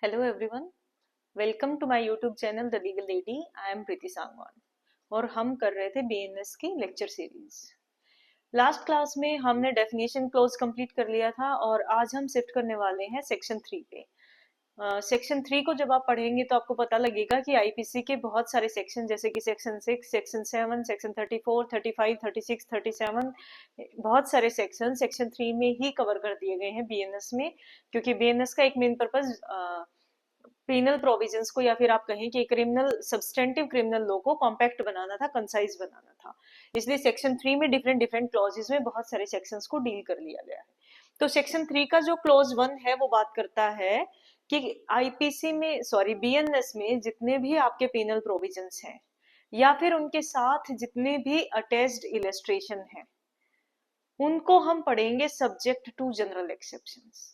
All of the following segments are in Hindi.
Hello everyone, welcome to my YouTube channel the legal lady. I am Preeti Sangwan और हम कर रहे थे बीएनएस की लेक्चर सीरीज। लास्ट क्लास में हमने डेफिनेशन क्लोज कंप्लीट कर लिया था और आज हम शिफ्ट करने वाले हैं सेक्शन 3 पे। सेक्शन 3 को जब आप पढ़ेंगे तो आपको पता लगेगा कि आईपीसी के बहुत सारे सेक्शन जैसे कि सेक्शन 6, सेक्शन 7, सेक्शन 34, 35, 36, 37, बहुत सारे सेक्शन 3 में ही कवर कर दिए गए हैं बीएनएस में, क्योंकि बीएनएस का एक मेन पर्पज पेनल प्रोविजंस को या फिर आप कहें कि क्रिमिनल सब्सटेंटिव क्रिमिनल लॉ को कॉम्पैक्ट बनाना था, कंसाइज बनाना था। इसलिए सेक्शन 3 में डिफरेंट डिफरेंट क्लॉजेस में बहुत सारे सेक्शंस को डील कर लिया गया है। तो सेक्शन 3 का जो क्लॉज 1 है वो बात करता है कि आईपीसी में बीएनएस में जितने भी आपके पेनल प्रोविजंस हैं या फिर उनके साथ जितने भी अटैच्ड इलस्ट्रेशन हैं उनको हम पढ़ेंगे सब्जेक्ट टू जनरल एक्सेप्शंस।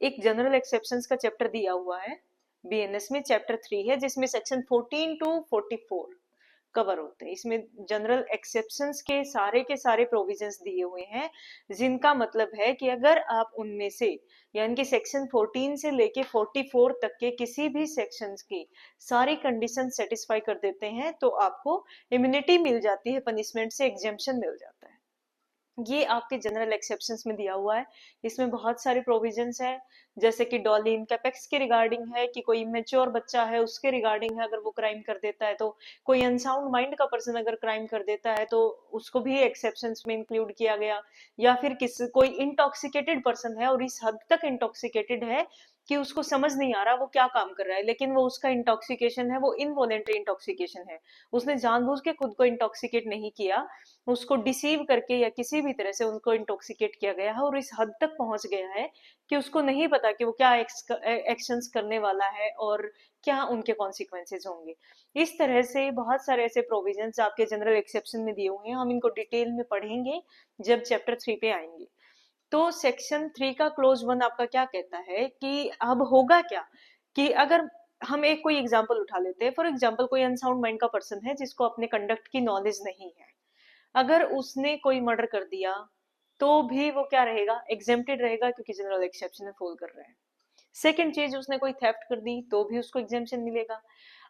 एक जनरल एक्सेप्शंस का चैप्टर दिया हुआ है बीएनएस में, चैप्टर 3 है जिसमें सेक्शन 14 टू 44 कवर होते हैं। इसमें जनरल एक्सेप्शंस के सारे प्रोविजंस दिए हुए हैं, जिनका मतलब है कि अगर आप उनमें से यानी कि सेक्शन 14 से लेके 44 तक के किसी भी सेक्शंस की सारी कंडीशन सेटिस्फाई कर देते हैं तो आपको इम्यूनिटी मिल जाती है, पनिशमेंट से एग्जेम्पशन मिल जाता है। ये आपके जनरल एक्सेप्शंस में दिया हुआ है। इसमें बहुत सारे प्रोविजंस हैं, जैसे कि डॉली इनकैपेक्स के रिगार्डिंग है कि कोई मेच्योर बच्चा है उसके रिगार्डिंग है, अगर वो क्राइम कर देता है तो कोई अनसाउंड माइंड का पर्सन अगर क्राइम कर देता है तो उसको भी एक्सेप्शंस में इंक्लूड किया गया। या फिर कोई इंटॉक्सिकेटेड पर्सन है और इस हद तक इंटॉक्सिकेटेड है कि उसको समझ नहीं आ रहा वो क्या काम कर रहा है, लेकिन वो उसका इंटॉक्सिकेशन है वो इनवॉलेंटरी इंटॉक्सिकेशन है, उसने जानबूझ के खुद को इंटॉक्सिकेट नहीं किया, उसको डिसीव करके या किसी भी तरह से उनको इंटॉक्सिकेट किया गया है और इस हद तक पहुंच गया है कि उसको नहीं पता कि वो क्या एक्शंस करने वाला है और क्या उनके कॉन्सिक्वेंसेज होंगे। इस तरह से बहुत सारे ऐसे प्रोविजंस आपके जनरल एक्सेप्शन में दिए हुए हैं, हम इनको डिटेल में पढ़ेंगे जब चैप्टर 3 पे आएंगे। तो सेक्शन 3 का क्लोज 1 आपका क्या कहता है कि अब होगा क्या कि अगर हम एक कोई एग्जांपल उठा लेते हैं, फॉर एग्जांपल कोई अनसाउंड माइंड का पर्सन है जिसको अपने कंडक्ट की नॉलेज नहीं है, अगर उसने कोई मर्डर कर दिया तो भी वो क्या रहेगा, एग्जेम्प्टेड रहेगा, क्योंकि जनरल एक्सेप्शन में फॉल कर रहा है। सेकंड चीज, उसने कोई थेफ्ट कर दी तो भी उसको एग्जेम्पशन मिलेगा,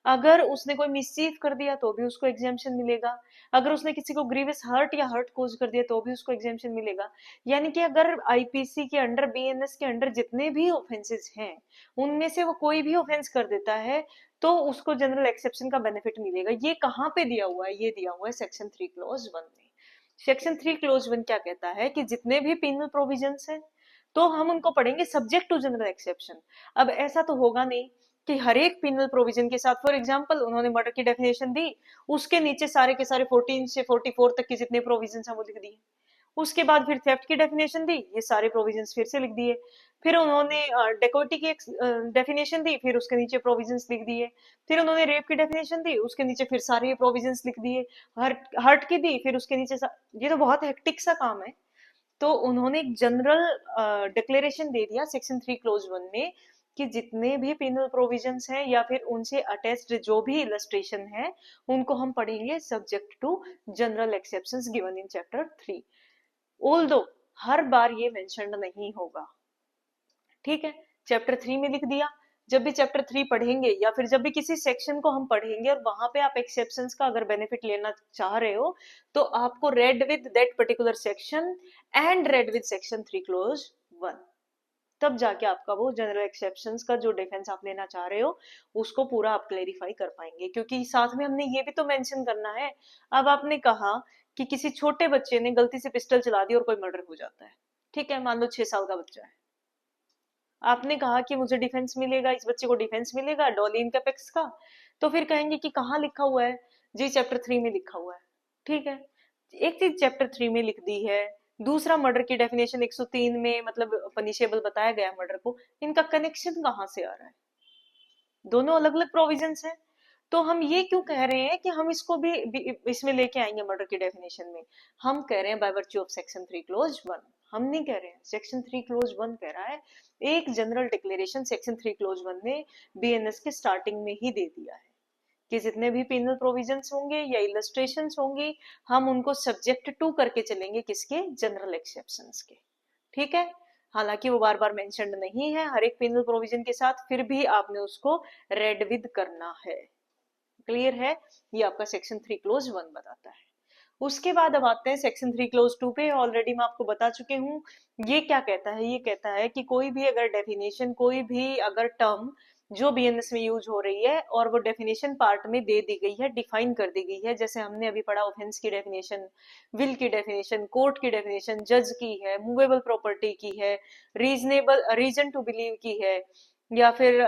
अगर उसने कोई मिसचीफ कर दिया तो भी उसको एग्जेम्पशन मिलेगा, अगर उसने किसी को ग्रीवियस हर्ट या हर्ट कोज कर दिया तो भी उसको एग्जेम्पशन मिलेगा। यानी कि अगर आईपीसी के अंडर, बीएनएस के अंडर जितने भी ऑफेंसेस हैं उनमें से वो कोई भी ऑफेंस कर देता है तो उसको जनरल एक्सेप्शन का बेनिफिट मिलेगा। ये कहाँ पे दिया हुआ है? ये दिया हुआ है सेक्शन 3 क्लोज 1 में। सेक्शन 3 क्लोज 1 क्या कहता है कि जितने भी पेनल प्रोविजंस हैं तो हम उनको पढ़ेंगे सब्जेक्ट टू जनरल एक्सेप्शन। अब ऐसा तो होगा नहीं कि हर एक पेनल प्रोविजन के साथ, फॉर एग्जांपल उन्होंने मर्डर की डेफिनेशन दी, उसके नीचे सारे के सारे 14 से 44 तक के जितने प्रोविजन हैं वो लिख दिए, उसके बाद फिर थेफ्ट की डेफिनेशन दी, ये सारे प्रोविजंस फिर से लिख दिए, फिर उन्होंने डेकोइटी की डेफिनेशन दी, फिर उसके नीचे प्रोविजंस लिख दिए, फिर उन्होंने रेप की डेफिनेशन दी, उसके नीचे फिर सारे प्रोविजंस लिख दिए, हर्ट की दी, फिर उसके नीचे ये तो बहुत हेक्टिक सा काम है। तो उन्होंने एक जनरल डिक्लेरेशन दे दिया सेक्शन 3 क्लोज 1 में कि जितने भी पेनल प्रोविजंस हैं या फिर उनसे अटैच्ड जो भी इलस्ट्रेशन है उनको हम पढ़ेंगे subject to general exceptions given in chapter 3। Although हर बार ये मेंशन नहीं होगा, ठीक है, चैप्टर 3 में लिख दिया। जब भी चैप्टर 3 पढ़ेंगे या फिर जब भी किसी सेक्शन को हम पढ़ेंगे और वहां पे आप एक्सेप्शंस का अगर बेनिफिट लेना चाह रहे हो तो आपको read with that particular section and read with section 3 close 1, तब जाके आपका वो जनरल एक्सेप्शंस का जो डिफेंस आप लेना चाह रहे हो उसको पूरा आप क्लेरिफाई कर पाएंगे, क्योंकि साथ में हमने ये भी तो मेंशन करना है। अब आपने कहा कि किसी छोटे बच्चे ने गलती से पिस्टल चला दी और कोई मर्डर हो जाता है, ठीक है, मान लो 6 साल का बच्चा है, आपने कहा कि मुझे डिफेंस मिलेगा, इस बच्चे को डिफेंस मिलेगा डॉली इनकैपेक्स का, तो फिर कहेंगे कि कहाँ लिखा हुआ है जी, चैप्टर 3 में लिखा हुआ है, ठीक है, एक चीज चैप्टर 3 में लिख दी है, दूसरा मर्डर की डेफिनेशन 103 में मतलब पनिशेबल बताया गया मर्डर को, इनका कनेक्शन कहाँ से आ रहा है? दोनों अलग अलग प्रोविजंस हैं। तो हम ये क्यों कह रहे हैं कि हम इसको भी इसमें लेके आएंगे मर्डर की डेफिनेशन में? हम कह रहे हैं by virtue of section 3 close 1, हम नहीं कह रहे हैं, सेक्शन 3 क्लोज 1 कह रहा है। एक जनरल डिक्लेरेशन सेक्शन 3 क्लोज 1 ने बीएनएस के स्टार्टिंग में ही दे दिया है कि जितने भी पेनल प्रोविजंस होंगे या इलस्ट्रेशंस होंगी हम उनको सब्जेक्ट टू करके चलेंगे, किसके? जनरल एक्सेप्शंस के, ठीक है। हालांकि वो बार बार मेंशन्ड नहीं है हर एक पेनल प्रोविजन के साथ, फिर भी आपने उसको रेड विद करना है। क्लियर है? ये आपका सेक्शन 3 क्लोज 1 बताता है। उसके बाद अब आते हैं सेक्शन 3 क्लोज 2 पे। ऑलरेडी मैं आपको बता चुके हूँ। ये क्या कहता है? ये कहता है कि कोई भी अगर डेफिनेशन, कोई भी अगर टर्म जो बीएनएस में यूज हो रही है और वो डेफिनेशन पार्ट में दे दी गई है, डिफाइन कर दी गई है, जैसे हमने अभी पढ़ा ऑफेंस की डेफिनेशन, विल की डेफिनेशन, कोर्ट की डेफिनेशन, जज की है, मूवेबल प्रॉपर्टी की है, रीजनेबल रीजन टू बिलीव की है, या फिर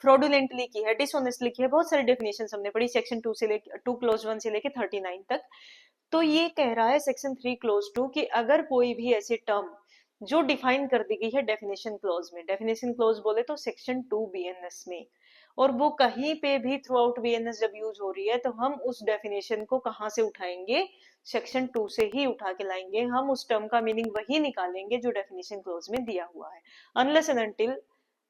फ्रॉडुलेंटली की है, डिसऑनेस्टली की है, बहुत सारी डेफिनेशन हमने पढ़ी सेक्शन 2 से लेके 2 क्लोज 1 से लेके 39 तक। तो ये कह रहा है सेक्शन 3 क्लोज 2 कि अगर कोई भी ऐसी टर्म जो डिफाइन कर दी गई है डेफिनेशन क्लोज में, डेफिनेशन क्लोज बोले तो सेक्शन 2 बीएनएस में, और वो कहीं पे भी थ्रू आउट बीएनएस जब यूज हो रही है, तो हम उस डेफिनेशन को कहाँ से उठाएंगे? सेक्शन 2 से ही उठा के लाएंगे। हम उस टर्म का मीनिंग वही निकालेंगे जो डेफिनेशन क्लोज में दिया हुआ है, unless and until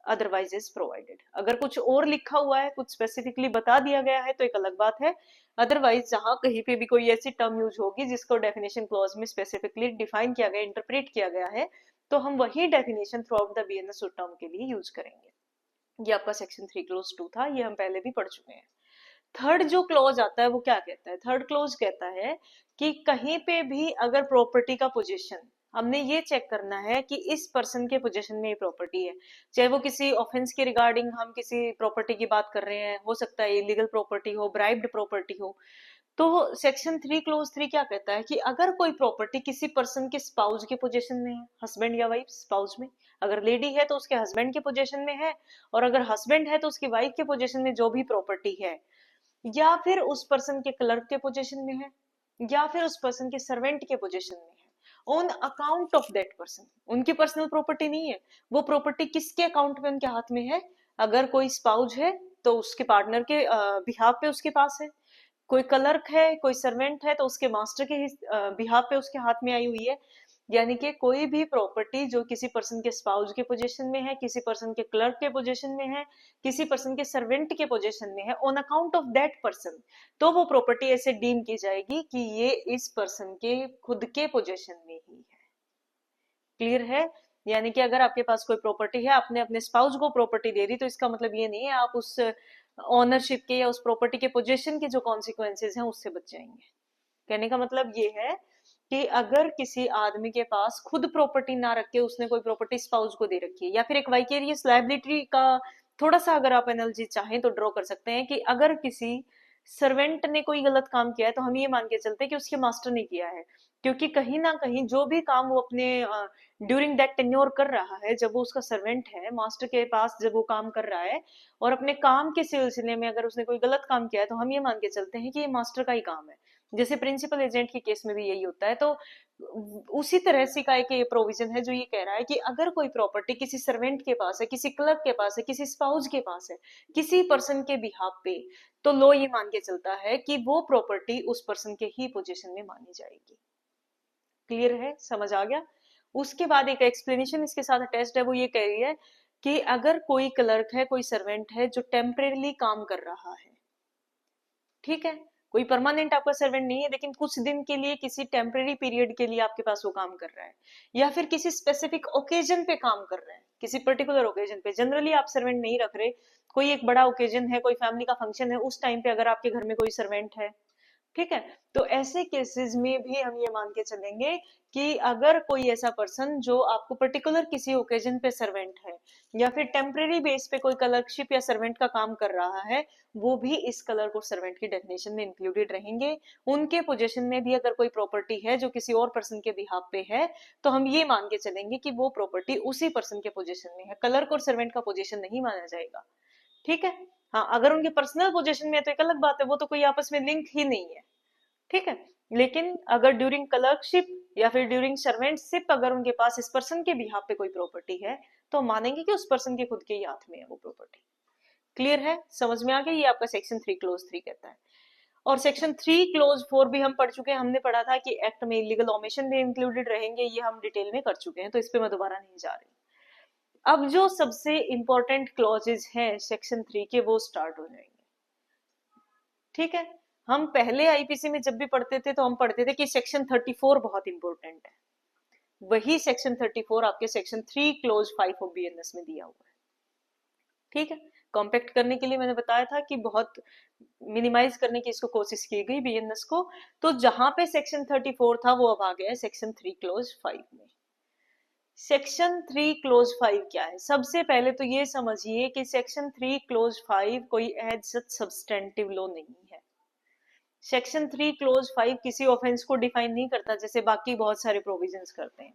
otherwise is provided. अगर कुछ और लिखा हुआ है, कुछ स्पेसिफिकली बता दिया गया है, तो एक अलग बात है। अदरवाइज जहां कहीं पे भी कोई ऐसी टर्म यूज होगी जिसको डेफिनेशन क्लॉज में स्पेसिफिकली डिफाइन किया गया, इंटरप्रेट किया गया है, तो हम वही definition through out the BNS term के लिए यूज करेंगे। ये आपका सेक्शन 3 क्लोज 2 था, ये हम पहले भी पढ़ चुके हैं। थर्ड जो क्लॉज आता है वो क्या कहता है? थर्ड क्लॉज कहता है कि कहीं पे भी अगर प्रॉपर्टी का पोजीशन, हमने ये चेक करना है कि इस पर्सन के पोजीशन में ये प्रॉपर्टी है, चाहे वो किसी ऑफेंस के रिगार्डिंग हम किसी प्रॉपर्टी की बात कर रहे हैं, हो सकता है इलीगल प्रॉपर्टी हो, ब्राइब्ड प्रॉपर्टी हो। तो सेक्शन 3 क्लोज 3 क्या कहता है कि अगर कोई प्रॉपर्टी किसी पर्सन के स्पाउस के पोजीशन में है, हस्बैंड या वाइफ, स्पाउस में, अगर लेडी है तो उसके हस्बैंड के पोजीशन में है, और अगर हस्बैंड है तो उसकी वाइफ के पोजीशन में जो भी प्रॉपर्टी है, या फिर उस पर्सन के क्लर्क के पोजीशन में है, या फिर उस पर्सन के सर्वेंट के पोजीशन में है, on account of that person, उनकी पर्सनल प्रॉपर्टी नहीं है, वो प्रॉपर्टी किसके अकाउंट में, उनके हाथ में है? अगर कोई स्पाउस है तो उसके पार्टनर के बिहाफ पे उसके पास है, कोई क्लर्क है, कोई सर्वेंट है तो उसके मास्टर के बिहाफ पे उसके हाथ में आई हुई है। यानी कि कोई भी प्रॉपर्टी जो किसी पर्सन के स्पाउस के पोजीशन में है, किसी पर्सन के क्लर्क के पोजीशन में है, किसी पर्सन के सर्वेंट के पोजीशन में है, on account of that person, तो वो प्रॉपर्टी ऐसे डीम की जाएगी कि ये इस पर्सन के खुद के पोजीशन में ही है। क्लियर है? यानी कि अगर आपके पास कोई प्रॉपर्टी है, आपने अपने स्पाउस को प्रॉपर्टी दे दी, तो इसका मतलब ये नहीं है आप उस ओनरशिप के या उस प्रॉपर्टी के पोजीशन के जो कॉन्सिक्वेंसेज हैं उससे बच जाएंगे। कहने का मतलब ये है कि अगर किसी आदमी के पास खुद प्रॉपर्टी ना रख के उसने कोई प्रॉपर्टी स्पाउस को दे रखी है, या फिर एक वाइकेरियस लायबिलिटी का थोड़ा सा अगर आप एनालॉजी चाहें तो ड्रॉ कर सकते हैं कि अगर किसी सर्वेंट ने कोई गलत काम किया है, तो हम ये मान के चलते हैं कि उसके मास्टर ने किया है, क्योंकि कहीं ना कहीं जो भी काम वो अपने ड्यूरिंग दैट टेन्योर कर रहा है, जब वो उसका सर्वेंट है, मास्टर के पास जब वो काम कर रहा है, और अपने काम के सिलसिले में अगर उसने कोई गलत काम किया है, तो हम ये मान के चलते हैं कि ये मास्टर का ही काम है। जैसे प्रिंसिपल एजेंट के केस में भी यही होता है। तो उसी तरह से का एक प्रोविजन है जो ये कह रहा है कि अगर कोई प्रॉपर्टी किसी सर्वेंट के पास है, किसी क्लर्क के पास है, किसी स्पाउस के पास है, किसी पर्सन के बिहाफ पे, तो लॉ ये मान के चलता है कि वो प्रॉपर्टी उस पर्सन के ही पोजीशन में मानी जाएगी। क्लियर है? समझ आ गया? उसके बाद एक एक्सप्लेनेशन इसके साथ अटैच्ड है, वो ये कह रही है कि अगर कोई क्लर्क है, कोई सर्वेंट है जो टेम्परेली काम कर रहा है, ठीक है, कोई परमानेंट आपका सर्वेंट नहीं है, लेकिन कुछ दिन के लिए किसी टेम्परेरी पीरियड के लिए आपके पास वो काम कर रहा है, या फिर किसी स्पेसिफिक ओकेजन पे काम कर रहे हैं, किसी पर्टिकुलर ओकेजन पे, जनरली आप सर्वेंट नहीं रख रहे, कोई एक बड़ा ओकेजन है, कोई फैमिली का फंक्शन है, उस टाइम पे अगर आपके घर में कोई सर्वेंट है, ठीक है, तो ऐसे केसेस में भी हम ये मान के चलेंगे कि अगर कोई ऐसा पर्सन जो आपको पर्टिकुलर किसी ओकेजन पे सर्वेंट है, या फिर टेम्परेरी बेस पे कोई क्लर्कशिप या सर्वेंट का काम कर रहा है, वो भी इस क्लर्क और सर्वेंट की डेफिनेशन में इंक्लूडेड रहेंगे। उनके पोजीशन में भी अगर कोई प्रॉपर्टी है जो किसी और पर्सन के बिहाफ पे है, तो हम ये मान के चलेंगे कि वो प्रॉपर्टी उसी पर्सन के पोजीशन में है, क्लर्क और सर्वेंट का पोजीशन नहीं माना जाएगा। ठीक है? हाँ, अगर उनके पर्सनल पोजीशन में है तो एक अलग बात है, वो तो कोई आपस में लिंक ही नहीं है। ठीक है, लेकिन अगर ड्यूरिंग क्लर्कशिप या फिर ड्यूरिंग सर्वेंटशिप अगर उनके पास इस पर्सन के बिहाफ पे कोई प्रॉपर्टी है, तो मानेंगे कि उस पर्सन के खुद के ही हाथ में है वो प्रॉपर्टी। क्लियर है? समझ में आ गया? ये आपका सेक्शन 3 क्लोज 3 कहता है। और सेक्शन 3 क्लोज 4 भी हम पढ़ चुके हैं। हमने पढ़ा था कि एक्ट में इलीगल ओमिशन भी इंक्लूडेड रहेंगे, ये हम डिटेल में कर चुके हैं, तो इस पे मैं दोबारा नहीं जा रही। अब जो सबसे इंपॉर्टेंट क्लॉजेज हैं सेक्शन 3 के, वो स्टार्ट हो जाएंगे। ठीक है, हम पहले आईपीसी में जब भी पढ़ते थे तो हम पढ़ते थे कि सेक्शन 34 बहुत इंपॉर्टेंट है। वही सेक्शन 34 आपके सेक्शन 3 क्लोज 5 ऑफ बीएनएस में दिया हुआ है। ठीक है, कॉम्पैक्ट करने के लिए मैंने बताया था कि बहुत मिनिमाइज करने की इसको कोशिश की गई बीएनएस को। तो जहां पे सेक्शन 34 था वो अब आ गया है सेक्शन 3 क्लोज 5 में। सेक्शन 3 क्लोज 5 क्या है? सबसे पहले तो ये समझिए कि सेक्शन 3 क्लोज 5 कोई एज सच सब्सटेंटिव लॉ नहीं है। सेक्शन 3 क्लोज 5 किसी ऑफेंस को डिफाइन नहीं करता जैसे बाकी बहुत सारे प्रोविजंस करते हैं।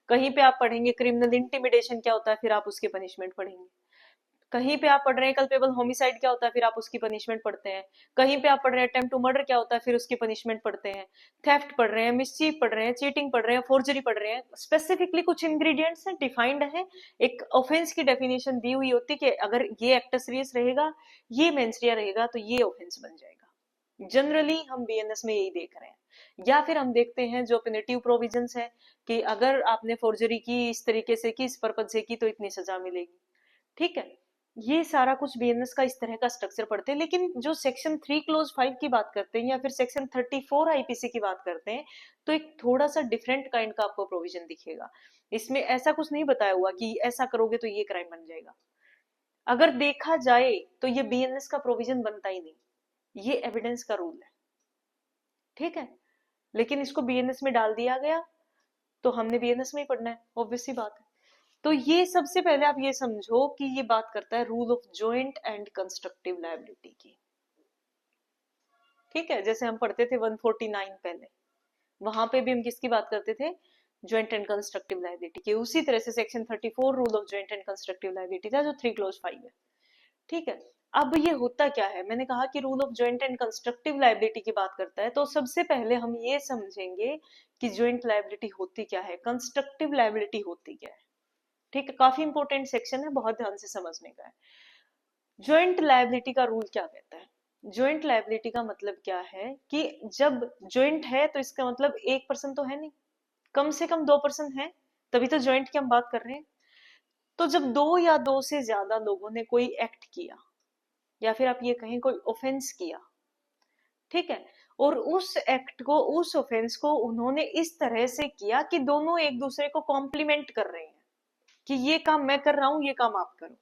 कहीं पे आप पढ़ेंगे क्रिमिनल इंटिमिडेशन क्या होता है, फिर आप उसकी पनिशमेंट पढ़ेंगे। कहीं पे आप पढ़ रहे हैं कल्पेबल होमिसाइड क्या होता है, फिर आप उसकी पनिशमेंट पढ़ते हैं। कहीं पे आप पढ़ रहे हैं अटेम्प्ट टू मर्डर क्या होता है, फिर उसकी पनिशमेंट पढ़ते हैं। थेफ्ट पढ़ रहे हैं, मिसचीफ पढ़ रहे हैं, चीटिंग पढ़ रहे हैं, फोर्जरी पढ़ रहे हैं। स्पेसिफिकली कुछ इंग्रेडिएंट्स हैं, डिफाइंड है। एक ऑफेंस की डेफिनेशन दी हुई होती कि अगर ये एक्टस रियस रहेगा, ये मेंस rea रहेगा, तो ये ऑफेंस बन जाएगा। जनरली हम बीएनएस में यही देख रहे हैं। या फिर हम देखते हैं जो पेनेटिव प्रोविजंस है कि अगर आपने फोर्जरी की इस तरीके से की, इस पर्पज से की, तो इतनी सजा मिलेगी। ठीक है, ये सारा कुछ बीएनएस का इस तरह का स्ट्रक्चर पढ़ते हैं। लेकिन जो सेक्शन 3 क्लोज 5 की बात करते हैं या फिर सेक्शन 34 आईपीसी की बात करते हैं, तो एक थोड़ा सा डिफरेंट काइंड का आपको प्रोविजन दिखेगा। इसमें ऐसा कुछ नहीं बताया हुआ कि ऐसा करोगे तो ये क्राइम बन जाएगा। अगर देखा जाए तो ये बीएनएस का प्रोविजन बनता ही नहीं, ये एविडेंस का रूल है। ठीक है, लेकिन इसको बीएनएस में डाल दिया गया तो हमने बीएनएस में ही पढ़ना है, ऑब्वियस सी बात है। तो ये सबसे पहले आप ये समझो कि ये बात करता है rule of joint and constructive liability की। ठीक है, जैसे हम पढ़ते थे 149 पहले, वहां पे भी हम किसकी बात करते थे? जॉइंट एंड कंस्ट्रक्टिव लायबिलिटी की। उसी तरह से section 34 rule of joint and constructive liability था जो 3 क्लोज 5 है। ठीक है, अब ये होता क्या है? मैंने कहा कि rule of joint and constructive liability की बात करता है, तो सबसे पहले हम ये समझेंगे कि जॉइंट लायबिलिटी होती क्या है, कंस्ट्रक्टिव लायबिलिटी होती क्या है। ठीक है, काफी इंपॉर्टेंट सेक्शन है, बहुत ध्यान से समझने का है। जॉइंट लायबिलिटी का रूल क्या कहता है? जॉइंट लायबिलिटी का मतलब क्या है कि जब जॉइंट है तो इसका मतलब एक पर्सन तो है नहीं, कम से कम 2 पर्सन है, तभी तो जॉइंट की हम बात कर रहे हैं। तो जब 2 या 2 से ज्यादा लोगों ने कोई एक्ट किया या फिर आप ये कहें कोई ऑफेंस किया, ठीक है, और उस एक्ट को, उस ऑफेंस को उन्होंने इस तरह से किया कि दोनों एक दूसरे को कॉम्प्लीमेंट कर रहे हैं कि ये काम मैं कर रहा हूं, ये काम आप करो।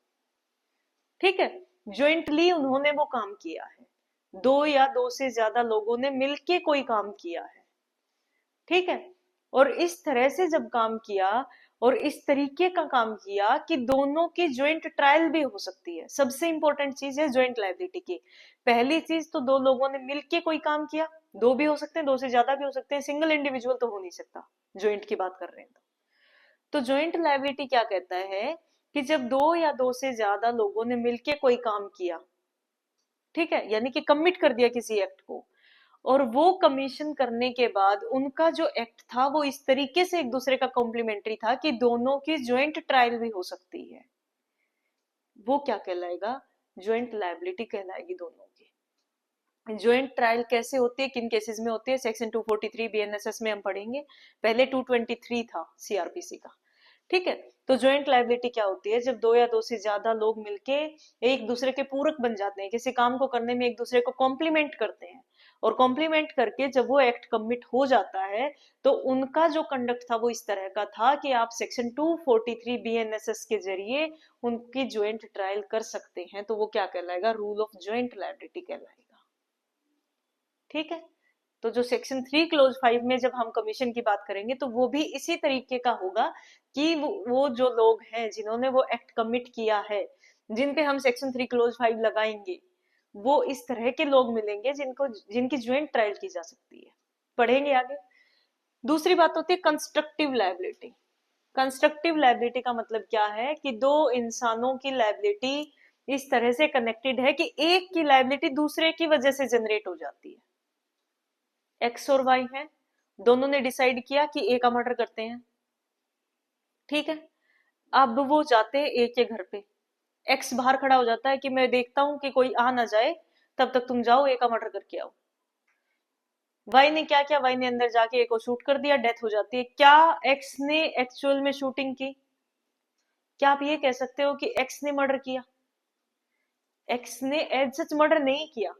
ठीक है, ज्वाइंटली उन्होंने वो काम किया है, 2 या 2 से ज्यादा लोगों ने मिलके कोई काम किया है। ठीक है, और इस तरह से जब काम किया और इस तरीके का काम किया कि दोनों की ज्वाइंट ट्रायल भी हो सकती है। सबसे इंपॉर्टेंट चीज है ज्वाइंट लायबिलिटी की। पहली चीज तो 2 लोगों ने मिलके कोई काम किया, 2 भी हो सकते हैं, 2 से ज्यादा भी हो सकते हैं, सिंगल इंडिविजुअल तो हो नहीं सकता, ज्वाइंट की बात कर रहे हैं तो ज्वाइंट लायबिलिटी क्या कहता है कि जब 2 या 2 से ज्यादा लोगों ने मिलके कोई काम किया, ठीक है, यानी कि कमिट कर दिया किसी एक्ट को, और वो कमीशन करने के बाद उनका जो एक्ट था वो इस तरीके से एक दूसरे का कॉम्प्लीमेंट्री था कि दोनों की ज्वाइंट ट्रायल भी हो सकती है, वो क्या कहलाएगा? ज्वाइंट लायबिलिटी कहलाएगी दोनों की। ज्वाइंट ट्रायल कैसे होती है, किन केसेस में होती है? सेक्शन 243 बीएनएसएस में हम पढ़ेंगे, पहले 223 था सीआरपीसी का। ठीक है, तो ज्वाइंट लायबिलिटी क्या होती है? जब 2 या 2 से ज्यादा लोग मिलके एक दूसरे के पूरक बन जाते हैं, किसी काम को करने में एक दूसरे को कॉम्प्लीमेंट करते हैं, और कॉम्प्लीमेंट करके जब वो एक्ट कमिट हो जाता है तो उनका जो कंडक्ट था वो इस तरह का था कि आप सेक्शन 243 बीएनएसएस के जरिए उनकी ज्वाइंट ट्रायल कर सकते हैं। तो वो क्या कहलाएगा? रूल ऑफ ज्वाइंट लायबिलिटी कहलाएगा। ठीक है, तो जो सेक्शन 3 क्लोज 5 में जब हम कमीशन की बात करेंगे तो वो भी इसी तरीके का होगा कि वो जो लोग हैं जिन्होंने वो एक्ट कमिट किया है, जिन पे हम सेक्शन 3 क्लोज 5 लगाएंगे, वो इस तरह के लोग मिलेंगे जिनको, जिनकी ज्वाइंट ट्रायल की जा सकती है। पढ़ेंगे आगे। दूसरी बात होती है कंस्ट्रक्टिव लायबिलिटी। कंस्ट्रक्टिव लायबिलिटी का मतलब क्या है कि 2 इंसानों की लायबिलिटी इस तरह से कनेक्टेड है कि एक की लायबिलिटी दूसरे की वजह से जनरेट हो जाती है। एक्स और वाई है, दोनों ने डिसाइड किया कि ए का मर्डर करते हैं। ठीक है, अब वो जाते हैं ए के घर पे, एक्स बाहर खड़ा हो जाता है कि मैं देखता हूं कि कोई आ ना जाए, तब तक तुम जाओ ए का मर्डर करके आओ। वाई ने क्या किया? वाई ने अंदर जाके ए को शूट कर दिया, डेथ हो जाती है। क्या एक्स ने एक्चुअल में शूटिंग की? क्या आप ये कह सकते हो कि एक्स ने मर्डर किया? एक्स ने एज सच मर्डर नहीं किया,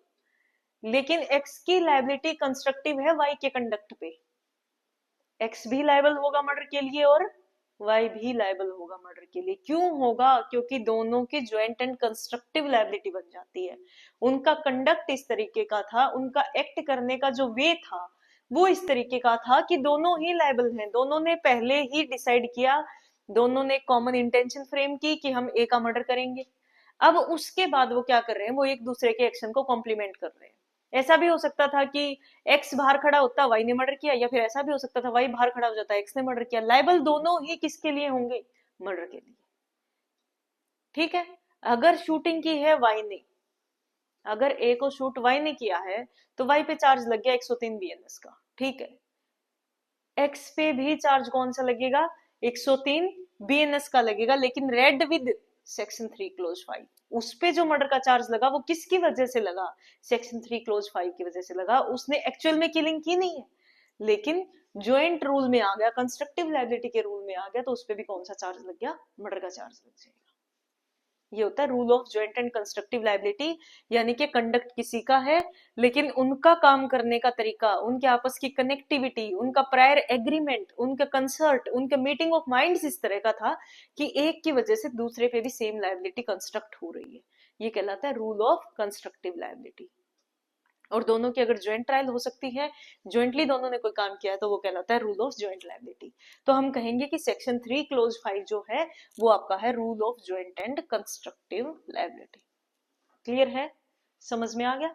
लेकिन एक्स की लायबिलिटी कंस्ट्रक्टिव है वाई के कंडक्ट पे। एक्स भी लायबल होगा मर्डर के लिए और वाई भी लायबल होगा मर्डर के लिए। क्यों होगा? क्योंकि दोनों की ज्वाइंट एंड कंस्ट्रक्टिव लायबिलिटी बन जाती है। उनका कंडक्ट इस तरीके का था, उनका एक्ट करने का जो वे था वो इस तरीके का था कि दोनों ही लायबल हैं। दोनों ने पहले ही डिसाइड किया, दोनों ने कॉमन इंटेंशन फ्रेम की कि हम ए का मर्डर करेंगे। अब उसके बाद वो क्या कर रहे हैं, वो एक दूसरे के एक्शन को कॉम्प्लीमेंट कर रहे हैं। ऐसा भी हो सकता था कि एक्स बाहर खड़ा होता, वाई ने मर्डर किया, या फिर ऐसा भी हो सकता था वाई बाहर खड़ा हो जाता, एक्स ने मर्डर किया। लायबल दोनों ही किसके लिए होंगे? मर्डर के लिए। ठीक है। अगर शूटिंग की है वाई ने, अगर ए को शूट वाई ने किया है तो वाई पे चार्ज लग गया 103 बीएनएस का। ठीक है। एक्स पे भी चार्ज कौन सा लगेगा? 103 बीएनएस का लगेगा, लेकिन रेड विद सेक्शन 3 क्लोज 5। उस पे जो मर्डर का चार्ज लगा वो किसकी वजह से लगा? सेक्शन 3 क्लोज 5 की वजह से लगा। उसने एक्चुअल में किलिंग की नहीं है, लेकिन ज्वाइंट रूल में आ गया, कंस्ट्रक्टिव लायबिलिटी के रूल में आ गया, तो उस पे भी कौन सा चार्ज लग गया? मर्डर का चार्ज लग जाएगा। ये होता है rule of joint and constructive liability. यानी कि कंडक्ट किसी का है, लेकिन उनका काम करने का तरीका, उनके आपस की कनेक्टिविटी, उनका प्रायर एग्रीमेंट, उनका कंसर्ट, उनका मीटिंग ऑफ माइंड्स इस तरह का था कि एक की वजह से दूसरे पे भी सेम लायबिलिटी कंस्ट्रक्ट हो रही है। ये कहलाता है रूल ऑफ कंस्ट्रक्टिव लायबिलिटी। और दोनों की अगर ज्वाइंट ट्रायल हो सकती है, ज्वाइंटली दोनों ने कोई काम किया है, तो वो कहलाता है रूल ऑफ ज्वाइंट लायबिलिटी। तो हम कहेंगे कि सेक्शन 3 क्लोज 5 जो है वो आपका है rule of joint and constructive liability. Clear है? समझ में आ गया?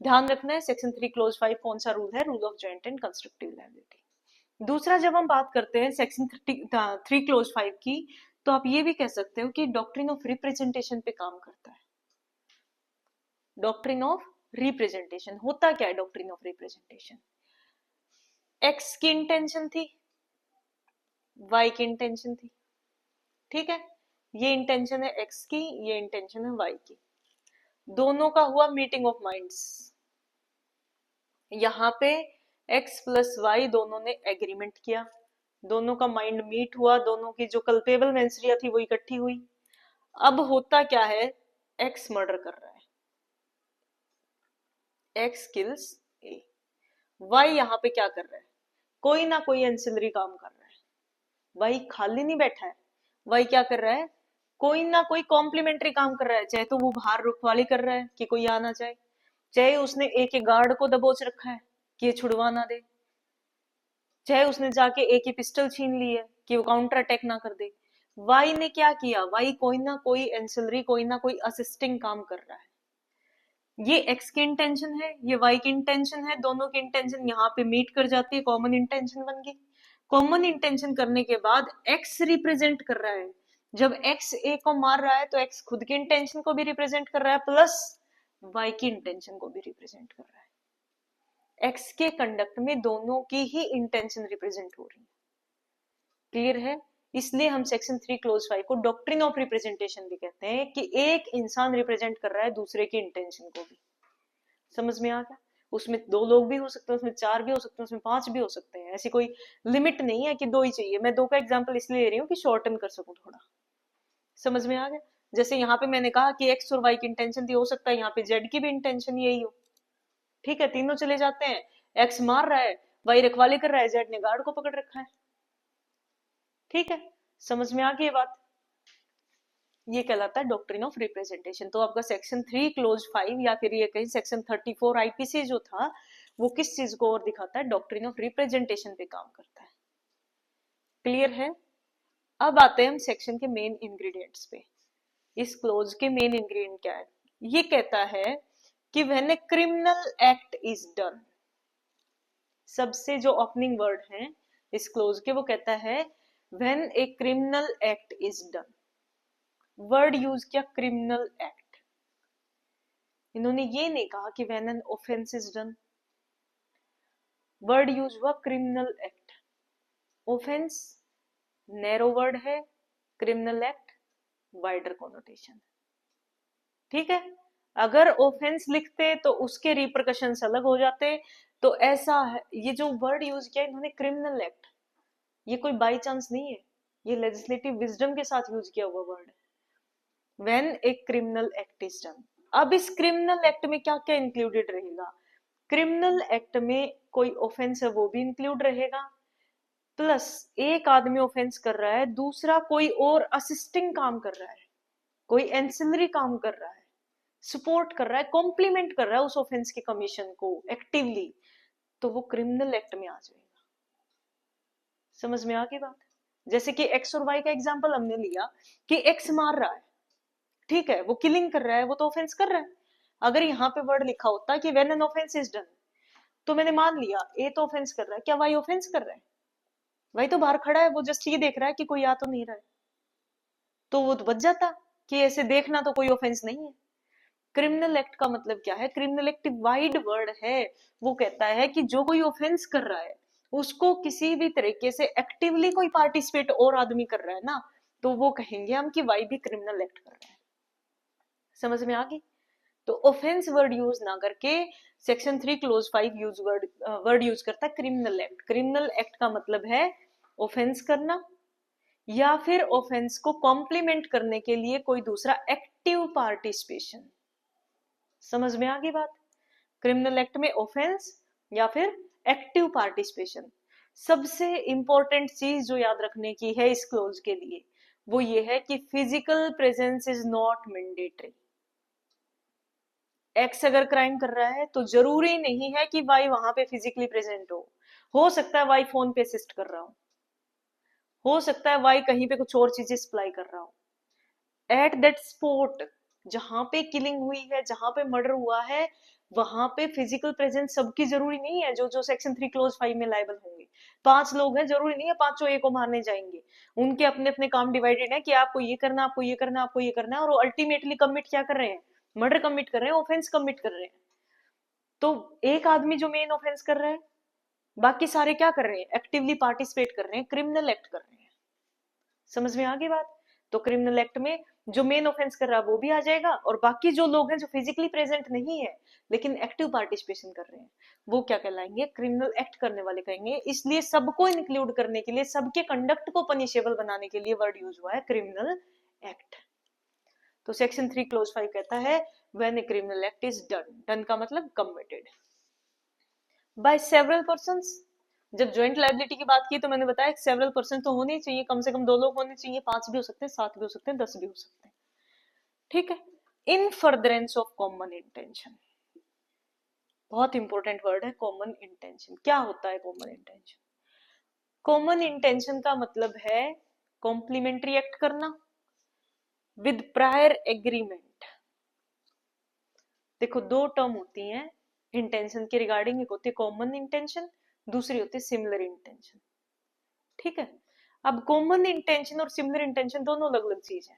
ध्यान रखना है सेक्शन 3 क्लोज 5 कौन सा रूल है? Rule of joint and constructive liability. दूसरा, जब हम बात करते हैं सेक्शन 3 क्लोज 5 की, तो आप ये भी कह सकते हो कि डॉक्ट्रिन ऑफ रिप्रेजेंटेशन पे काम करता है। डॉक्ट्रिन ऑफ रिप्रेजेंटेशन होता क्या है? डॉक्ट्रिन ऑफ रिप्रेजेंटेशन, एक्स की इंटेंशन थी, वाई की इंटेंशन थी। ठीक है। ये इंटेंशन है एक्स की, ये इंटेंशन है वाई की। दोनों का हुआ मीटिंग ऑफ माइंड्स। यहाँ पे एक्स प्लस वाई दोनों ने एग्रीमेंट किया, दोनों का माइंड मीट हुआ, दोनों की जो कल्पेबल मेंसरिया थी वो इकट्ठी हुई। अब होता क्या है? एक्स मर्डर कर रहा है, एक्स किल्स ए। वाई यहाँ पे क्या कर रहा है? कोई ना कोई एंसिलरी काम कर रहा है। वाई खाली नहीं बैठा है, वाई क्या कर रहा है? कोई ना कोई कॉम्प्लीमेंट्री काम कर रहा है। चाहे तो वो बाहर रुखवाली कर रहा है कि कोई आ ना जाए, चाहे उसने एक एक गार्ड को दबोच रखा है कि ये छुड़वा ना दे, चाहे उसने जाके एक ही पिस्टल छीन ली है कि वो काउंटर अटैक ना कर दे। वाई ने क्या किया? वाई कोई ना कोई एंसिलरी, कोई ना कोई असिस्टिंग काम कर रहा है। ये एक्स की इंटेंशन है, ये वाई की इंटेंशन है, दोनों की इंटेंशन यहाँ पे मीट कर जाती है, कॉमन इंटेंशन बन गई। कॉमन इंटेंशन करने के बाद एक्स रिप्रेजेंट कर रहा है। जब एक्स ए को मार रहा है तो एक्स खुद की इंटेंशन को भी रिप्रेजेंट कर रहा है, प्लस वाई की इंटेंशन को भी रिप्रेजेंट कर रहा है। एक्स के कंडक्ट में दोनों की ही इंटेंशन रिप्रेजेंट हो रही है। क्लियर है? इसलिए हम सेक्शन 3 क्लोज 5 को डॉक्ट्रिन ऑफ रिप्रेजेंटेशन भी कहते हैं कि एक इंसान रिप्रेजेंट कर रहा है दूसरे की इंटेंशन को भी। समझ में आ गया? उसमें 2 लोग भी हो सकते हैं, उसमें 4 भी हो सकते हैं, उसमें 5 भी हो सकते हैं। ऐसी कोई लिमिट नहीं है कि 2 ही चाहिए। मैं 2 का एग्जांपल इसलिए ले रही हूँ कि शॉर्टन कर सकूं थोड़ा। समझ में आ गया? जैसे यहाँ पे मैंने कहा कि एक्स और वाई की इंटेंशन थी, हो सकता है यहाँ पे जेड की भी इंटेंशन यही हो। ठीक है, तीनों चले जाते हैं। एक्स मार रहा है, वाई रखवाले कर रहा है, जेड ने गार्ड को पकड़ रखा है। ठीक है, समझ में आ गई ये बात? ये कहलाता है डॉक्ट्रिन ऑफ रिप्रेजेंटेशन। तो आपका सेक्शन 3 क्लोज 5 या फिर ये कहीं सेक्शन 34 आईपीसी जो था वो किस चीज को और दिखाता है? डॉक्ट्रिन ऑफ रिप्रेजेंटेशन पे काम करता है। क्लियर है? अब आते हैं हम सेक्शन के मेन इंग्रेडिएंट्स पे। इस क्लोज के मेन इंग्रेडिएंट क्या है? ये कहता है कि when a criminal act is done, सबसे जो ओपनिंग वर्ड है इस क्लोज के वो कहता है when a criminal act is done. Word use किया क्रिमिनल एक्ट, इन्होंने ये नहीं कहा कि when an offence is done. Word use हुआ criminal act. Offence narrow word है, क्रिमिनल एक्ट वाइडर कॉनोटेशन। ठीक है, अगर ऑफेंस लिखते तो उसके रिपरकशंस अलग हो जाते। तो ऐसा है, ये जो वर्ड यूज किया इन्होंने क्रिमिनल एक्ट, ये कोई बाई चांस नहीं है, ये लेजिस्लेटिव विजडम के साथ यूज किया हुआ वर्ड है। When a criminal act is done. अब इस क्रिमिनल एक्ट में क्या क्या इंक्लूडेड रहेगा? क्रिमिनल एक्ट में कोई ऑफेंस है वो भी इंक्लूड रहेगा, प्लस एक आदमी ऑफेंस कर रहा है, दूसरा कोई और असिस्टिंग काम कर रहा है, कोई एंसिलरी काम कर रहा है, सपोर्ट कर रहा है, कॉम्प्लीमेंट कर रहा है उस ऑफेंस के कमीशन को एक्टिवली, तो वो क्रिमिनल एक्ट में आ जाएगा। समझ में आ गई बात? जैसे कि एक्स और वाई का एग्जांपल हमने लिया कि एक्स मार रहा है, ठीक है, वो किलिंग कर रहा है, वो तो ऑफेंस कर रहा है। अगर यहाँ पे वर्ड लिखा होता कि when an offence is done, तो मैंने मान लिया ए तो ऑफेंस कर रहा है, क्या वाई ऑफेंस कर रहा है? वाई तो बाहर खड़ा है, वो जस्ट ये देख रहा है कि कोई आ तो नहीं रहा है, तो वो तो बच जाता कि ऐसे देखना तो कोई ऑफेंस नहीं है। क्रिमिनल एक्ट का मतलब क्या है? क्रिमिनल एक्ट वाइड वर्ड है, वो कहता है कि जो कोई ऑफेंस कर रहा है उसको किसी भी तरीके से एक्टिवली कोई पार्टिसिपेट और आदमी कर रहा है ना, तो वो कहेंगे हम कि वाई भी क्रिमिनल एक्ट कर रहा है। समझ में आ गई? तो ऑफेंस वर्ड यूज ना करके section 3 clause 5 use word use करता है क्रिमिनल एक्ट। क्रिमिनल एक्ट का मतलब है ऑफेंस करना या फिर ऑफेंस को कॉम्प्लीमेंट करने के लिए कोई दूसरा एक्टिव पार्टिसिपेशन। समझ में आ गई बात? क्रिमिनल एक्ट में ऑफेंस या फिर एक्टिव पार्टिसिपेशन। सबसे इंपॉर्टेंट चीज जो याद रखने की है इस क्लोज के लिए वो ये है कि physical presence is not mandatory. X अगर क्राइम कर रहा है तो जरूरी नहीं है कि वाई वहां पे फिजिकली प्रेजेंट हो सकता है वाई फोन पे असिस्ट कर रहा हो सकता है वाई कहीं पे कुछ और चीजें सप्लाई कर रहा हो। एट दैट स्पॉट जहां पे किलिंग हुई है, जहां पे मर्डर हुआ है, वहां पे फिजिकल प्रेजेंस सबकी जरूरी नहीं है। जो जो सेक्शन 3 क्लोज 5 में लायबल होंगे, 5 लोग हैं, जरूरी नहीं है पांचों ए को मारने जाएंगे। उनके अपने अपने काम डिवाइडेड है कि आपको ये करना, आपको ये करना, आपको ये करना है, और वो अल्टीमेटली कमिट क्या कर रहे हैं? मर्डर कमिट कर रहे हैं, ऑफेंस कमिट कर रहे हैं। तो एक आदमी जो मेन ऑफेंस कर रहा है, बाकी सारे क्या कर रहे हैं? एक्टिवली पार्टिसिपेट कर रहे हैं, क्रिमिनल एक्ट कर रहे हैं। समझ में आ गई बात? तो क्रिमिनल एक्ट में जो मेन ऑफेंस कर रहा है वो भी आ जाएगा, और बाकी जो लोग हैं जो फिजिकली प्रेजेंट नहीं है लेकिन एक्टिव पार्टिसिपेशन कर रहे हैं, वो क्या कहलाएंगे? क्रिमिनल एक्ट करने वाले कहेंगे। इसलिए सबको इंक्लूड करने के लिए, सबके कंडक्ट को पनिशेबल बनाने के लिए वर्ड यूज हुआ है क्रिमिनल एक्ट। तो सेक्शन 3 क्लोज 5 कहता है when a criminal act is done, done का मतलब कमिटेड बाय सेवरल पर्संस। जब ज्वाइंट लाइबिलिटी की बात की तो मैंने बताया सेवरल पर्सन तो होने चाहिए, कम से कम 2 लोग होने चाहिए, 5 भी हो सकते हैं, 7 भी हो सकते हैं, 10 भी हो सकते हैं, ठीक है। इन फर्दरेंस ऑफ कॉमन इंटेंशन, बहुत इंपॉर्टेंट वर्ड है कॉमन इंटेंशन। क्या होता है कॉमन इंटेंशन? कॉमन इंटेंशन का मतलब है कॉम्प्लीमेंट्री एक्ट करना विद प्रायर एग्रीमेंट। देखो दो टर्म होती हैं इंटेंशन के रिगार्डिंग, एक होती है कॉमन इंटेंशन, दूसरी होती है सिमिलर इंटेंशन, ठीक है। अब कॉमन इंटेंशन और सिमिलर इंटेंशन दोनों अलग अलग चीज है।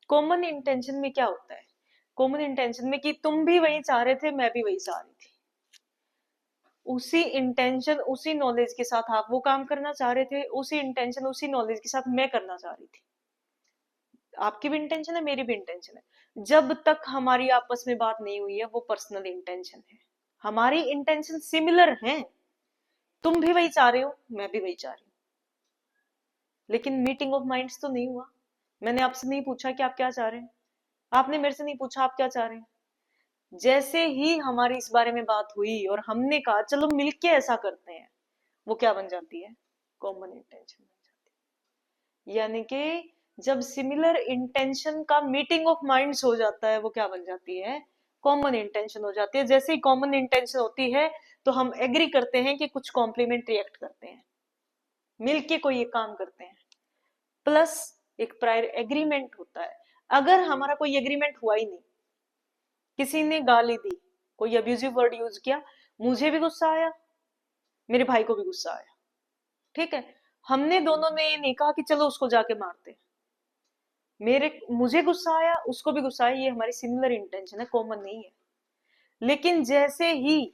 कॉमन इंटेंशन में क्या होता है? कॉमन इंटेंशन में कि तुम भी वही चाह रहे थे, मैं भी वही चाह रही थी, उसी इंटेंशन उसी नॉलेज के साथ आप वो काम करना चाह रहे थे, उसी इंटेंशन उसी नॉलेज के साथ मैं करना चाह रही थी। आपकी भी इंटेंशन है, मेरी भी इंटेंशन है। जब तक हमारी आपस में बात नहीं हुई है वो पर्सनल इंटेंशन है। हमारी इंटेंशन सिमिलर है, तुम भी वही चाह रहे हो, मैं भी वही चाह रही हूँ, लेकिन मीटिंग ऑफ माइंड्स तो नहीं हुआ। मैंने आपसे नहीं पूछा कि आप क्या चाह रहे हैं, आपने मेरे से नहीं पूछा आप क्या चाह रहे हैं। जैसे ही हमारी इस बारे में बात हुई और हमने कहा चलो मिलके ऐसा करते हैं, वो क्या बन जाती है? कॉमन इंटेंशन बन जाती है। यानी कि जब सिमिलर इंटेंशन का मीटिंग ऑफ माइंड्स हो जाता है, वो क्या बन जाती है? कॉमन इंटेंशन हो जाती है। जैसे ही कॉमन इंटेंशन होती है तो हम एग्री करते हैं कि कुछ कॉम्प्लीमेंट्री एक्ट करते हैं, मिलके कोई एक काम करते हैं, प्लस एक प्रायर एग्रीमेंट होता है। अगर हमारा कोई एग्रीमेंट हुआ ही नहीं, किसी ने गाली दी, कोई अब्यूजिव वर्ड यूज किया, मुझे भी गुस्सा आया, मेरे भाई को भी गुस्सा आया, ठीक है, हमने दोनों ने ये नहीं कहा कि चलो उसको जाके मारते, मुझे गुस्सा आया, उसको भी गुस्सा आया, ये हमारी सिमिलर इंटेंशन है, कॉमन नहीं है। लेकिन जैसे ही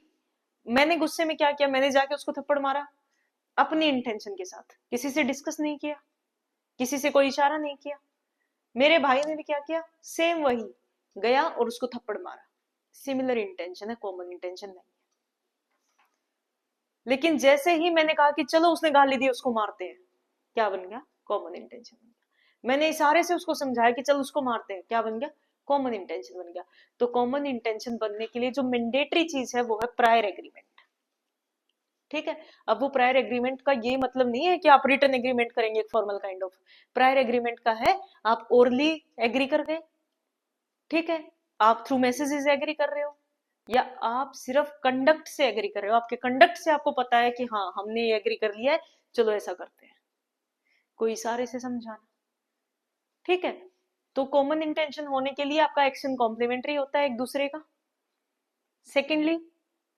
मैंने गुस्से में क्या किया, मैंने जाके उसको थप्पड़ मारा, अपनी इंटेंशन के साथ, किसी से डिस्कस नहीं किया, किसी से कोई इशारा नहीं किया। मेरे भाई ने भी क्या किया, सेम वही, गया और उसको थप्पड़ मारा। सिमिलर इंटेंशन है, कॉमन इंटेंशन नहीं। लेकिन जैसे ही मैंने कहा कि चलो उसने गाली दी उसको मारते हैं, क्या बन गया? कॉमन इंटेंशन बन गया। मैंने इशारे से उसको समझाया कि चलो उसको मारते हैं, क्या बन गया? कॉमन इंटेंशन बन गया। तो कॉमन इंटेंशन बनने के लिए जो मैंडेटरी चीज है वो है प्रायर एग्रीमेंट। ठीक है। अब वो प्रायर एग्रीमेंट का ये मतलब नहीं है कि आप रिटर्न एग्रीमेंट करेंगे, एक formal kind of. Prior agreement का है आप ओरली एग्री कर गए, ठीक है, आप थ्रू मैसेजेस एग्री कर रहे हो, या आप सिर्फ कंडक्ट से एग्री कर रहे हो, आपके कंडक्ट से आपको पता है कि हाँ हमने ये एग्री कर लिया है, चलो ऐसा करते हैं, कोई इशारे से समझाना, ठीक है। तो कॉमन इंटेंशन होने के लिए आपका एक्शन कॉम्प्लीमेंट्री होता है एक दूसरे का। सेकेंडली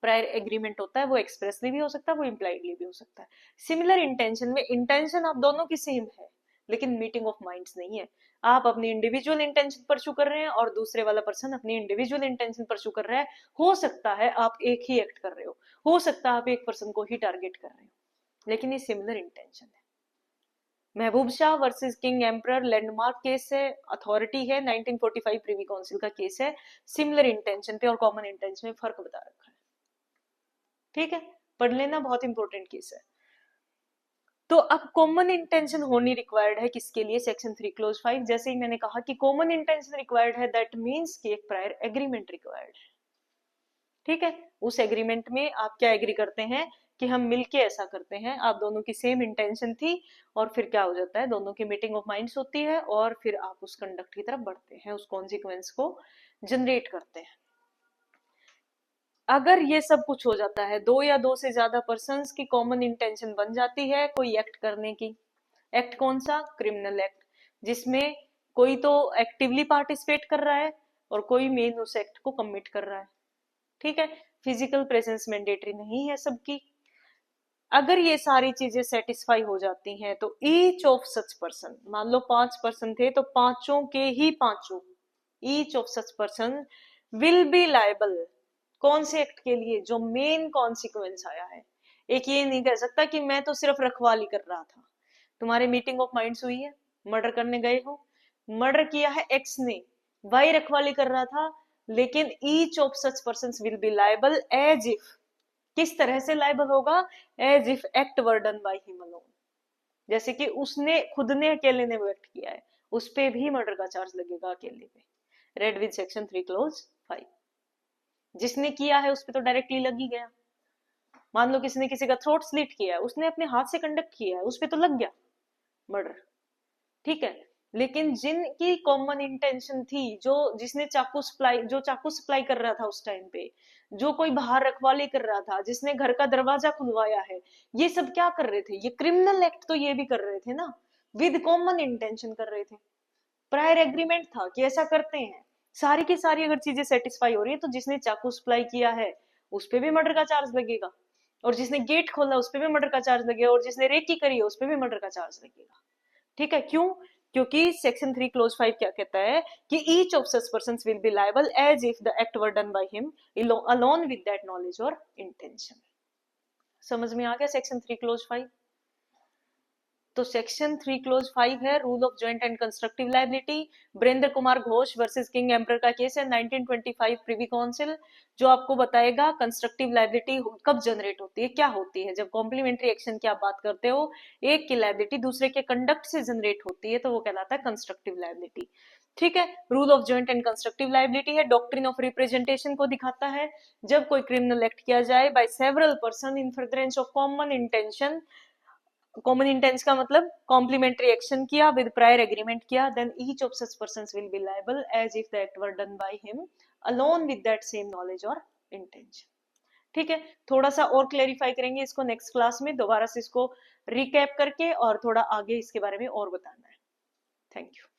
प्रायर एग्रीमेंट होता है, वो एक्सप्रेसली भी हो सकता है, वो इम्प्लाइडली भी हो सकता है। सिमिलर इंटेंशन में इंटेंशन आप दोनों की सेम है, लेकिन मीटिंग ऑफ माइंड्स नहीं है। आप अपनी इंडिविजुअल इंटेंशन परस्यू कर रहे हैं और दूसरे वाला पर्सन अपनी इंडिविजुअल इंटेंशन परस्यू कर रहा है। हो सकता है आप एक ही एक्ट कर रहे हो सकता है आप एक पर्सन को ही टारगेट कर रहे हो, लेकिन ये सिमिलर इंटेंशन है। महबूब Shah versus King emperor landmark case है, अथॉरिटी है, 1945 प्रीवी काउंसिल का केस है। सिमिलर इंटेंशन पे और कॉमन इंटेंशन में फर्क बता रखा है, ठीक है, पढ़ लेना, बहुत इंपॉर्टेंट केस है। तो अब कॉमन इंटेंशन होनी रिक्वायर्ड है किसके लिए, सेक्शन 3 क्लोज 5। जैसे ही मैंने कहा कि कॉमन इंटेंशन रिक्वायर्ड है, दैट मीन्स कि एक प्रायर एग्रीमेंट रिक्वायर्ड है, ठीक है। उस एग्रीमेंट में आप क्या एग्री करते हैं कि हम मिलके ऐसा करते हैं, आप दोनों की सेम इंटेंशन थी, और फिर क्या हो जाता है, दोनों की मीटिंग ऑफ माइंड्स होती है, और फिर आप उस कंडक्ट की तरफ बढ़ते हैं, उस कॉन्सिक्वेंस को जनरेट करते हैं। अगर ये सब कुछ हो जाता है, दो या दो से ज्यादा पर्सन्स की कॉमन इंटेंशन बन जाती है कोई एक्ट करने की, एक्ट कौन सा, क्रिमिनल एक्ट, जिसमें कोई तो एक्टिवली पार्टिसिपेट कर रहा है और कोई मेन उस एक्ट को कमिट कर रहा है, ठीक है। फिजिकल प्रेजेंस मैंडेटरी नहीं है सबकी। अगर ये सारी चीजें सेटिस्फाई हो जाती हैं तो ईच ऑफ सच पर्सन, मान लो 5 पर्सन थे तो पांचों के ही पांचों, each of such person will be liable, कौन से एक्ट के लिए, जो मेन कॉन्सिक्वेंस आया है। एक ये नहीं कह सकता कि मैं तो सिर्फ रखवाली कर रहा था, तुम्हारी मीटिंग ऑफ माइंड्स हुई है, मर्डर करने गए हो, मर्डर किया है एक्स ने, वाई रखवाली कर रहा था, लेकिन each of such person will be liable as if, किस तरह से लायबल होगा, as if act were done by him alone, जैसे कि उसने खुद ने अकेले ने वो एक्ट किया है, उस पे भी मर्डर का चार्ज लगेगा अकेले पे, रेड विद सेक्शन 3 क्लोज 5। जिसने किया है उस पे तो डायरेक्टली लग ही गया। मान लो किसी ने किसी का थ्रोट स्लिट किया है, उसने अपने हाथ से कंडक्ट किया है, उस पे तो लग गया मर्डर, ठीक है। लेकिन जिनकी कॉमन इंटेंशन थी, जो जिसने चाकू सप्लाई, जो चाकू सप्लाई कर रहा था उस टाइम पे, जो कोई बाहर रखवाली कर रहा था, जिसने घर का दरवाजा खुलवाया है, ये सब क्या कर रहे थे, ये क्रिमिनल एक्ट तो ये भी कर रहे थे ना, विद कॉमन इंटेंशन कर रहे थे। प्रायर एग्रीमेंट था कि ऐसा करते हैं, सारी की सारी अगर चीजें सेटिस्फाई हो रही है तो जिसने चाकू सप्लाई किया है उस पे भी मर्डर का चार्ज लगेगा, और जिसने गेट खोला उस पे भी मर्डर का चार्ज लगेगा, और जिसने रेकी करी है उस पे भी मर्डर का चार्ज लगेगा, ठीक है। क्यों, क्योंकि सेक्शन 3 क्लोज 5 क्या कहता है कि each of such person will be liable as if the act were done by him alone with that knowledge और इंटेंशन। समझ में आ गया सेक्शन 3 क्लोज 5। तो सेक्शन 3 क्लोज 5 है rule of joint and constructive liability. Barendra Kumar Ghosh versus King Emperor का केस है 1925 प्रीवी काउंसिल, जो आपको बताएगा कंस्ट्रक्टिव लाइबिलिटी कब जनरेट होती है, क्या होती है। जब कॉम्प्लीमेंट्री एक्शन की आप बात करते हो, एक की लाइबिलिटी दूसरे के कंडक्ट से जनरेट होती है, तो वो कहलाता है कंस्ट्रक्टिव लाइबिलिटी, ठीक है। Rule of joint and constructive liability है, डॉक्ट्रिन ऑफ रिप्रेजेंटेशन को दिखाता है। जब कोई क्रिमिनल एक्ट किया जाए by several person in furtherance of common intention, common intents का मतलब कॉम्प्लीमेंट्री एक्शन किया विद प्रायर एग्रीमेंट किया, then each of such persons will be liable as if the act were done by him alone with that same knowledge और इंटेंशन, ठीक है। थोड़ा सा और क्लेरिफाई करेंगे इसको नेक्स्ट क्लास में, दोबारा से इसको रिकैप करके और थोड़ा आगे इसके बारे में और बताना है। Thank you.